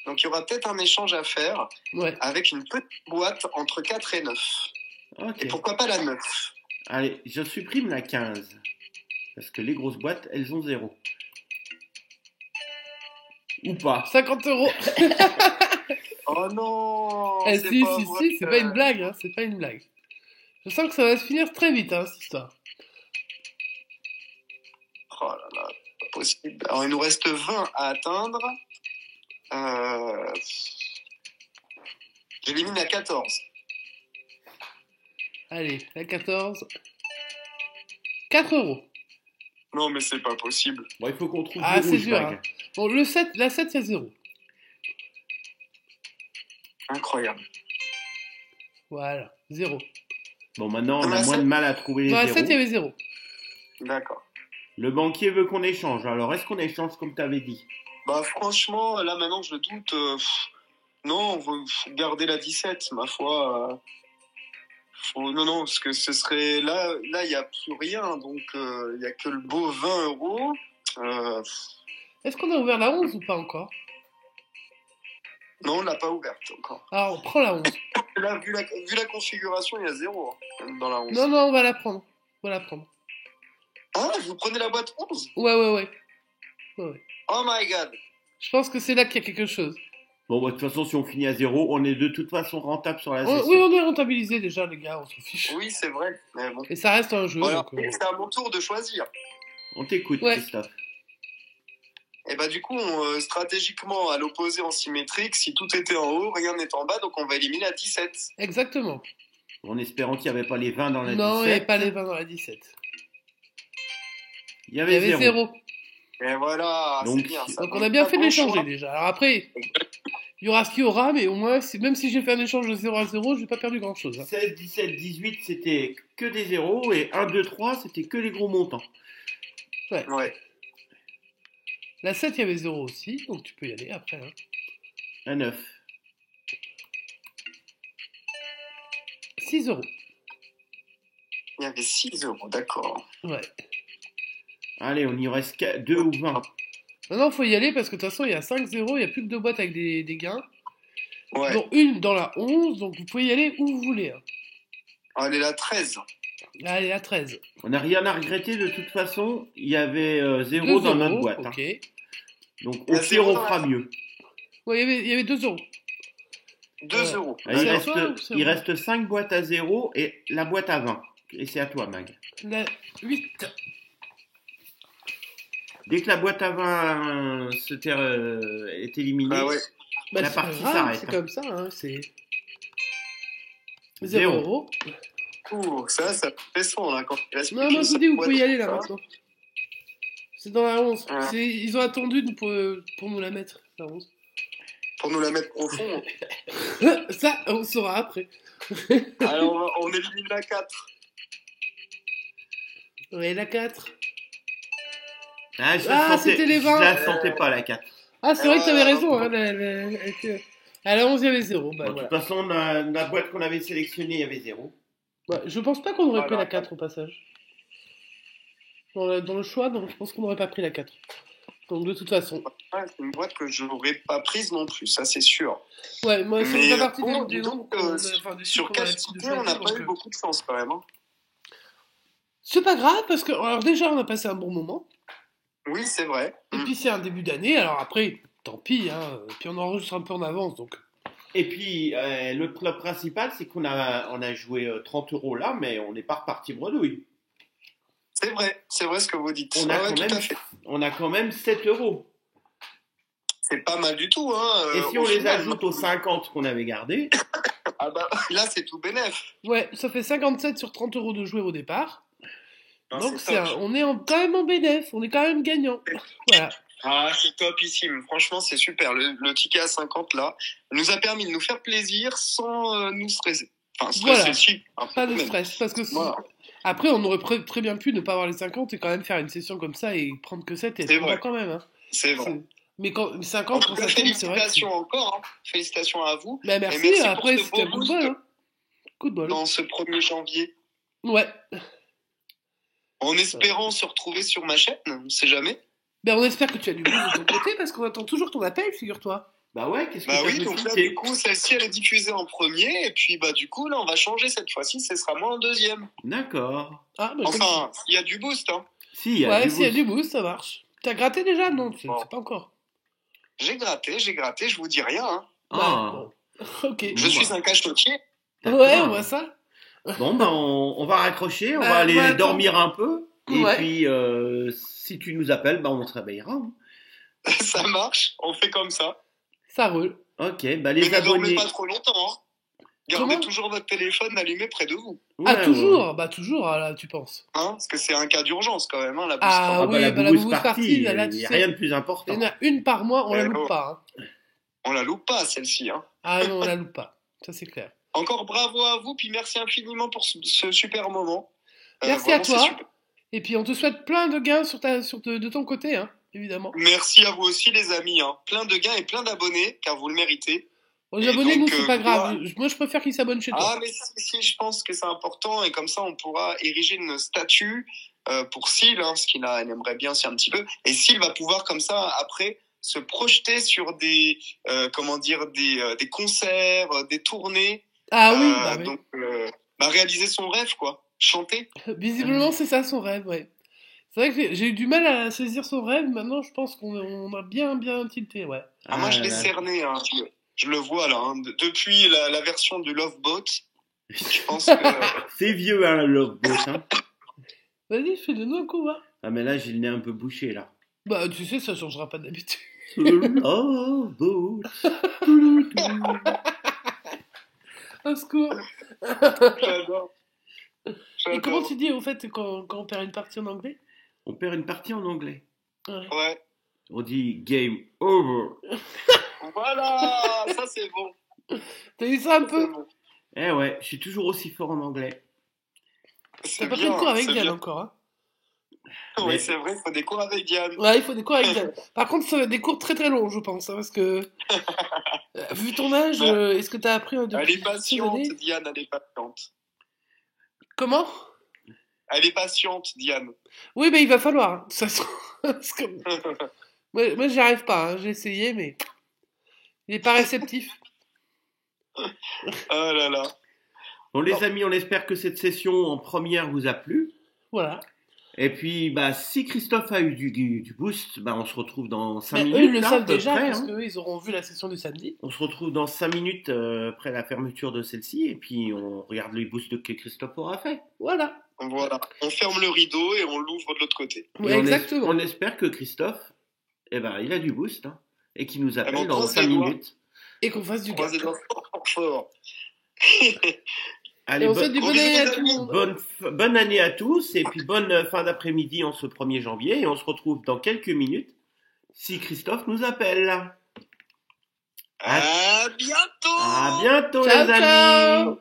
Donc, il y aura peut-être un échange à faire Ouais. avec une petite boîte entre 4 et 9. Ok. Et pourquoi pas la 9? Allez, je supprime la 15. Parce que les grosses boîtes, elles ont 0. Ou pas. 50 €. Oh non, Eh, c'est si, pas si, vrai. si, c'est pas une blague, hein, c'est pas une blague. Je sens que ça va se finir très vite, hein, cette histoire. Oh là là, pas possible. Alors, il nous reste 20 à atteindre. J'élimine la 14. Allez, la 14. 4 €. Non, mais c'est pas possible. Bon, il faut qu'on trouve Ah, du c'est rouge, dur, Mag. hein. Bon, la 7, il y a 0. Incroyable. Voilà, 0. Bon, maintenant, on Dans a la moins de sept- mal à trouver les Dans la 7, il y zéros. avait 0. D'accord. Le banquier veut qu'on échange. Alors, est-ce qu'on échange comme tu avais dit? Bah, franchement, là, maintenant, je doute. Non, faut garder la 17, ma foi. Non, parce que ce serait... Là, il n'y a plus rien, donc il n'y a que le beau 20 euros. Est-ce qu'on a ouvert la 11 ou pas encore? Non, on l'a pas ouverte encore. Alors, on prend la 11. Là, vu la configuration, il y a 0 hein, dans la 11. Non, on va la prendre. On va la prendre. Ah, vous prenez la boîte 11? Ouais. Oh my god. Je pense que c'est là qu'il y a quelque chose. Bon, bah, de toute façon, si on finit à 0, on est de toute façon rentable sur la session. Oui, on est rentabilisé déjà, les gars, on s'en fiche. Oui, c'est vrai. Mais bon. Et ça reste un jeu. Voilà. Donc, C'est à mon tour de choisir. On t'écoute, Ouais. Christophe. Et bah du coup, stratégiquement, à l'opposé en symétrique, si tout était en haut, rien n'est en bas, donc on va éliminer la 17. Exactement. En espérant qu'il n'y avait pas les 20 dans la 17. Non, il n'y avait pas les 20 dans la 17. Il y Il y avait avait 0. Et voilà, Donc, c'est bien ça. Donc on a bien fait de Bon l'échanger choix. déjà. Alors après, il y aura ce qu'il y aura, mais au moins, même si j'ai fait un échange de 0 à 0, je n'ai pas perdu grand chose. 16, 17, 18, c'était que des zéros. Et 1, 2, 3, c'était que les gros montants. Ouais. La 7, il y avait 0 aussi, donc tu peux y aller après. Hein. Un 9. 6 euros. Il y avait 6 euros, d'accord. Ouais. Allez, on y reste 2 ou 20. Non, faut y aller parce que de toute façon, il y a 5 0, il n'y a plus que 2 boîtes avec des gains. Ouais. Dont une dans la 11, donc vous pouvez y aller où vous voulez. Hein. Allez, la 13. Allez, la 13. On n'a rien à regretter, de toute façon. Il y avait 0 2 dans notre euros, boîte. ok. Hein. Donc, Il y au a pire, zéro on dans la fera fin. mieux. Ouais, il y avait 2 euros. 2 Ouais. euros. Il C'est à reste, toi ou c'est à il moi reste 5 boîtes à 0 et la boîte à 20. Et c'est à toi, Mag. La 8. Dès que la boîte à 20 est éliminée, Bah ouais. Bah, La c'est pas partie grave, s'arrête, c'est hein. comme ça, hein, c'est 0 Zéro. euros. Ouh, ça fait son là quand il reste Non, plus moi qu'une je vous seule dis, vous boîte. pouvez y aller là maintenant. C'est dans la 11. Ah. Ils ont attendu pour nous la mettre, la 11. Pour nous la mettre profond. Ça, on saura après. Alors on élimine la 4. Ouais, la 4. ah, je la Ah, sentais, c'était les je 20. la sentais pas, la 4. Ah, c'est vrai que t'avais raison. Hein, à la 11, il y avait 0. Bah, Bon, de voilà. toute façon, la boîte qu'on avait sélectionnée, il y avait 0. Ouais, je pense pas qu'on aurait pris Voilà. la 4 au passage. Dans le choix, donc je pense qu'on n'aurait pas pris la 4. Donc de toute façon. Ouais, c'est une boîte que je n'aurais pas prise non plus, ça c'est sûr. Ouais, moi, ça Mais fait partie bon, des disons noms que des sur trucs qu'on a 4 l'habitude de cités, on n'a choisir, pas donc, eu beaucoup de chance quand même. Hein. C'est pas grave, parce que alors déjà, on a passé un bon moment. Oui, c'est vrai. Et puis c'est un début d'année, alors après, tant pis, hein. Puis on enregistre un peu en avance, donc. Et puis, le club principal, c'est qu'on a joué 30 euros là, mais on n'est pas reparti bredouille. C'est vrai ce que vous dites. On a, Ouais, quand tout même, à fait. on a quand même 7 euros. C'est pas mal du tout. Hein, Et si au on les final. ajoute aux 50 qu'on avait gardés, Ah bah, là, c'est tout bénef. Ouais, ça fait 57 sur 30 euros de jouer au départ. Hein, Donc c'est top. on est quand même en bénéf, on est quand même gagnant. Voilà. Ah, c'est topissime. Franchement, c'est super. Le ticket à 50, là, nous a permis de nous faire plaisir sans nous stresser. Enfin, stresser, Voilà. si. un peu Pas de même. stress, parce que Voilà. après on aurait très bien pu ne pas avoir les 50 et quand même faire une session comme ça et prendre que 7 et C'est être vrai. content quand même. Hein. C'est vrai. Mais quand 50 En quand tout cas, ça tombe, c'est vrai que... félicitations encore. Hein. Félicitations à vous. Bah Et merci, merci pour après ce c'était beau coup de boost bol. Hein. Coup de bol. dans ce 1er janvier. Ouais. En espérant se retrouver sur ma chaîne, on ne sait jamais. Ben on espère que tu as du boost de ton côté parce qu'on attend toujours ton appel, figure-toi. bah ouais, qu'est-ce que Bah ça oui, peut donc là, coûter du coup, celle-ci, elle est diffusée en premier. Et puis, bah, du coup, là, on va changer cette fois-ci. Ce sera moi en deuxième. D'accord. Ah, bah, Enfin, il y a du boost, hein. Si, il y a ouais, du s'il y a boost. du boost, ça marche. T'as gratté déjà? Non, c'est Bon. pas encore. J'ai gratté, je vous dis rien, hein. Ah, Bon. Ok. Je Bon, suis bah. un cachotier. d'accord. Ouais, on voit ça. Bon, bah, on va raccrocher, on Bah, va aller bah, attends. dormir un peu. Et Ouais. puis, si tu nous appelles, bah, on te réveillera. Hein. Ça marche, on fait comme ça. Ça roule. Ok, bah, Mais les ne dormez abonnés. pas trop longtemps, hein. Gardez Comment toujours votre téléphone allumé près de vous, Ah, Ouais, toujours? Bah, toujours, là, tu penses. hein, parce que c'est un cas d'urgence quand même, hein, la boost. Ah, Ah, bah, oui, la bah, la boubouse boubouse partie, partie, là, il tu n'y a sais. rien de plus Il y important. en a une par mois, on la Eh loupe oh. pas. Hein. On la loupe pas, celle-ci, hein. Ah non, on la loupe pas. Ça, c'est clair. Encore bravo à vous, puis merci infiniment pour ce super moment. Merci à vraiment, c'est toi. super. Et puis, on te souhaite plein de gains de ton côté, hein, évidemment. Merci à vous aussi, les amis, hein. Plein de gains et plein d'abonnés, car vous le méritez. Aux Et abonnés, nous, donc, c'est pas grave. toi- Moi, je préfère qu'ils s'abonnent chez toi. Ah, mais si, je pense que c'est important et comme ça, on pourra ériger une statue pour Syl, hein, ce qu'il aimerait bien aussi un petit peu. Et Syl va pouvoir comme ça, après, se projeter sur des, des concerts, des tournées. Ah oui, bah oui. Donc, réaliser son rêve, quoi. Chanter. Visiblement, c'est ça son rêve, ouais. C'est vrai que j'ai eu du mal à saisir son rêve. Maintenant, je pense qu'on a bien tilté, ouais. Ah, moi, je l'ai là là. cerné, hein. Je le vois, là. Hein. Depuis la version du Love Boat, je pense que... C'est vieux, hein, le Love Boat, hein. Vas-y, fais-le-nous un coup, hein. Ah, mais là, j'ai le nez un peu bouché, là. Bah, tu sais, ça changera pas d'habitude. Love Boat. Au secours. J'adore. Et comment tu dis, au fait, quand on perd une partie en anglais? On perd une partie en anglais. Ouais. Ouais. On dit game over. Voilà, ça c'est bon. T'as vu ça un C'est peu? bon. Eh ouais, je suis toujours aussi fort en anglais. C'est T'as pas fait de cours avec c'est Diane bien. encore, hein? Oui, Mais- c'est vrai, il faut des cours avec Diane. Ouais, il faut des cours avec Diane. Par contre, ça va être des cours très très longs, je pense, hein, parce que vu ton âge, Ouais. est-ce que t'as appris Elle est depuis ces patiente, années? Diane, elle est patiente. Comment? Elle est patiente, Diane. Oui, mais il va falloir, hein, de toute façon. Parce que moi, j'y arrive pas, hein. J'ai essayé, mais il est pas réceptif. Oh là là. Bon, les Bon. amis, on espère que cette session en première vous a plu. Voilà. Et puis, bah, si Christophe a eu du boost, bah, on se retrouve dans 5 Mais minutes. eux, ils le là, à savent peu déjà, près, parce hein. qu'eux, ils auront vu la session du samedi. On se retrouve dans 5 minutes après la fermeture de celle-ci. Et puis, on regarde les boosts que Christophe aura fait. Voilà. Voilà. On ferme le rideau et on l'ouvre de l'autre côté. Ouais, Et exactement. on espère que Christophe, eh ben, il a du boost. Hein, et qu'il nous ben, appelle dans croise 5 les doigts. minutes. Et qu'on fasse du gars. Croisez les doigts fort, fort. Allez, Et on souhaite du Gros bon année bisous, à les tout le amis. monde. bonne année à tous. Et puis, bonne fin d'après-midi en ce 1er janvier. Et on se retrouve dans quelques minutes si Christophe nous appelle. À bientôt. À bientôt, Ciao, les amis. ciao.